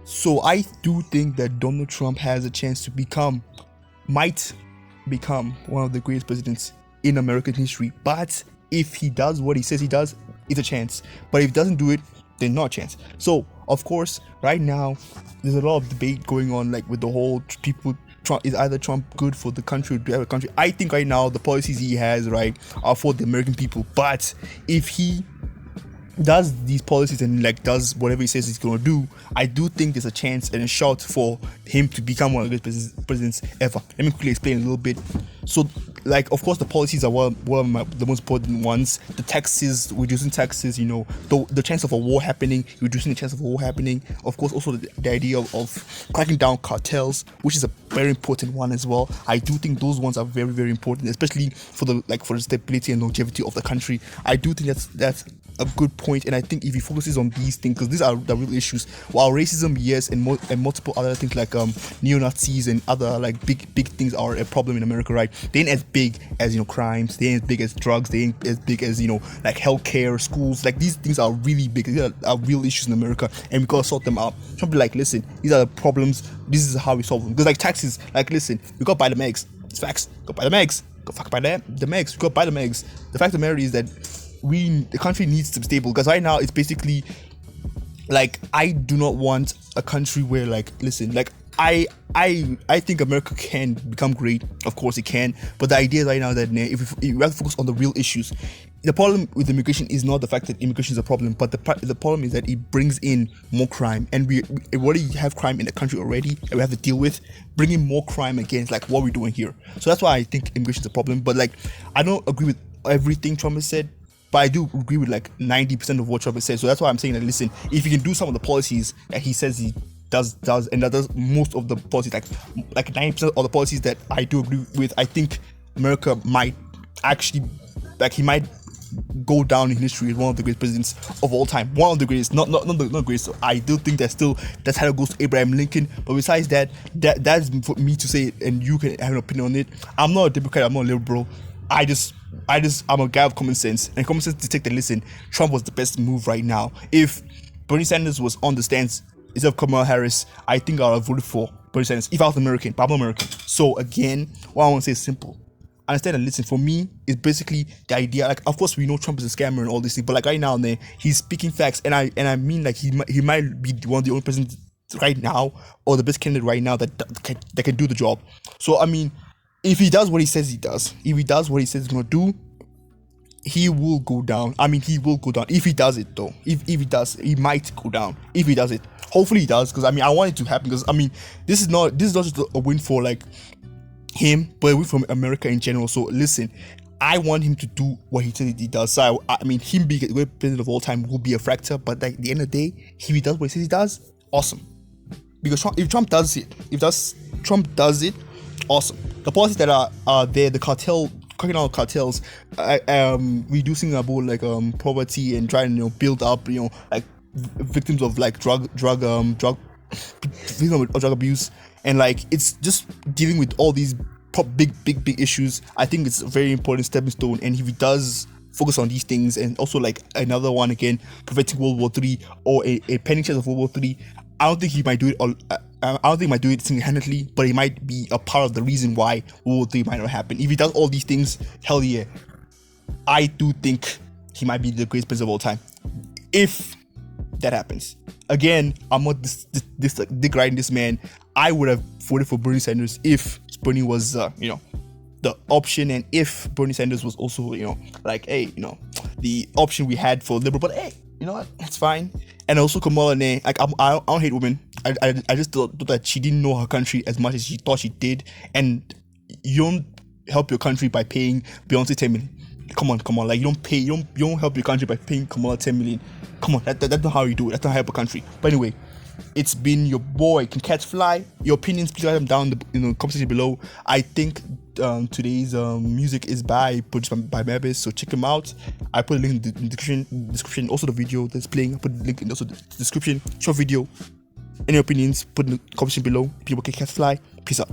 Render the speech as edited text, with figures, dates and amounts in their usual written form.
So I do think that Donald Trump has a chance to might become one of the greatest presidents in American history. But if he does what he says he does, it's a chance. But if he doesn't do it, then not a chance. So of course, right now there's a lot of debate going on, like with the whole people. Trump is either Trump good for the country or do have a country. I think right now the policies he has, right, are for the American people. But if he does these policies and like does whatever he says he's gonna do, I do think there's a chance and a shot for him to become one of the greatest presidents ever. Let me quickly explain a little bit. So, like, of course, the policies are one of the most important ones. The taxes, reducing taxes, the chance of a war happening, reducing the chance of a war happening. Of course, also the idea of cracking down cartels, which is a very important one as well. I do think those ones are very, very important, especially for the stability and longevity of the country. I do think that's a good point, and I think if he focuses on these things, because these are the real issues, while racism, yes, and multiple other things like neo-Nazis and other like big things are a problem in America, right? They ain't as big as crimes, they ain't as big as drugs, they ain't as big as like healthcare, schools. Like these things are really big. These are real issues in America, and we gotta sort them out. Trump be like, listen, these are the problems, this is how we solve them. Because like taxes, like listen, we gotta buy the megs. It's facts. Go buy the megs. Go fuck buy the megs. We gotta buy the megs. The fact of the matter is that the country needs to be stable, because right now it's basically like, I do not want a country where like, listen, like I think America can become great. Of course it can, but the idea right now that if we have to focus on the real issues. The problem with immigration is not the fact that immigration is a problem, but the problem is that it brings in more crime, and we already have crime in the country already, and we have to deal with bringing more crime against like what we're doing here. So that's why I think immigration is a problem. But like, I don't agree with everything Trump has said, but I do agree with like 90% of what Trump has said. So that's why I'm saying that, listen, if he can do some of the policies that he says he does and that does most of the policies, like 90% of the policies that I do agree with, I think America might actually, like, he might go down in history as one of the greatest presidents of all time. One of the greatest, not the greatest. So I do think that's how it goes to Abraham Lincoln. But besides that's for me to say, and you can have an opinion on it. I'm not a Democrat, I'm not a liberal. I'm a guy of common sense, and common sense to take the listen. Trump was the best move right now. If Bernie Sanders was on the stands instead of Kamala Harris, I think I would have voted for Bernie Sanders if I was American, but I'm American. So again, what I want to say is simple. Understand and listen. For me, it's basically the idea. Like, of course, we know Trump is a scammer and all these things, but like right now, he's speaking facts, and I mean, like, he might be one of the only presidents right now, or the best candidate right now that can do the job. So I mean, if he does what he says he does, if he does what he says he's gonna do, he will go down. I mean, he will go down if he does it, though. If he does, he might go down if he does it. Hopefully he does, because I mean, I want it to happen, because I mean, this is not just a win for like him, but a win from America in general. So listen, I want him to do what he says he does. So I mean, him being the great president of all time will be a factor, but like, at the end of the day, if he does what he says he does, awesome. Because if Trump does it, awesome. The policies that are there, the cracking out cartels, reducing about like poverty and trying to build up like victims of like drug abuse, and like it's just dealing with all these big issues. I think it's a very important stepping stone, and if he does focus on these things, and also like another one again, preventing World War III or a pending chance of World War III, I don't think he might do it all. I don't think he might do it single-handedly, but he might be a part of the reason why World War III might not happen. If he does all these things, hell yeah, I do think he might be the greatest president of all time. If that happens, again, I'm not this dick riding this man. I would have voted for Bernie Sanders if Bernie was the option, and if Bernie Sanders was also like, hey, the option we had for liberal. But hey, you know what? It's fine. And also Kamala, like, I don't hate women. I just thought that she didn't know her country as much as she thought she did. And you don't help your country by paying Beyonce 10 million. Come on. Like, you don't help your country by paying Kamala 10 million. Come on, that's not how you do it. That's not how you help a country. But anyway, it's been your boy Can Catch Fly. Your opinions, please write them down in the comment section below. I think today's music is produced by Mabbs, so check him out. I put a link in the description, also the video that's playing. I put the link in also the description. Short video. Any opinions, put in the comment section below. People Can Catch Fly. Peace out.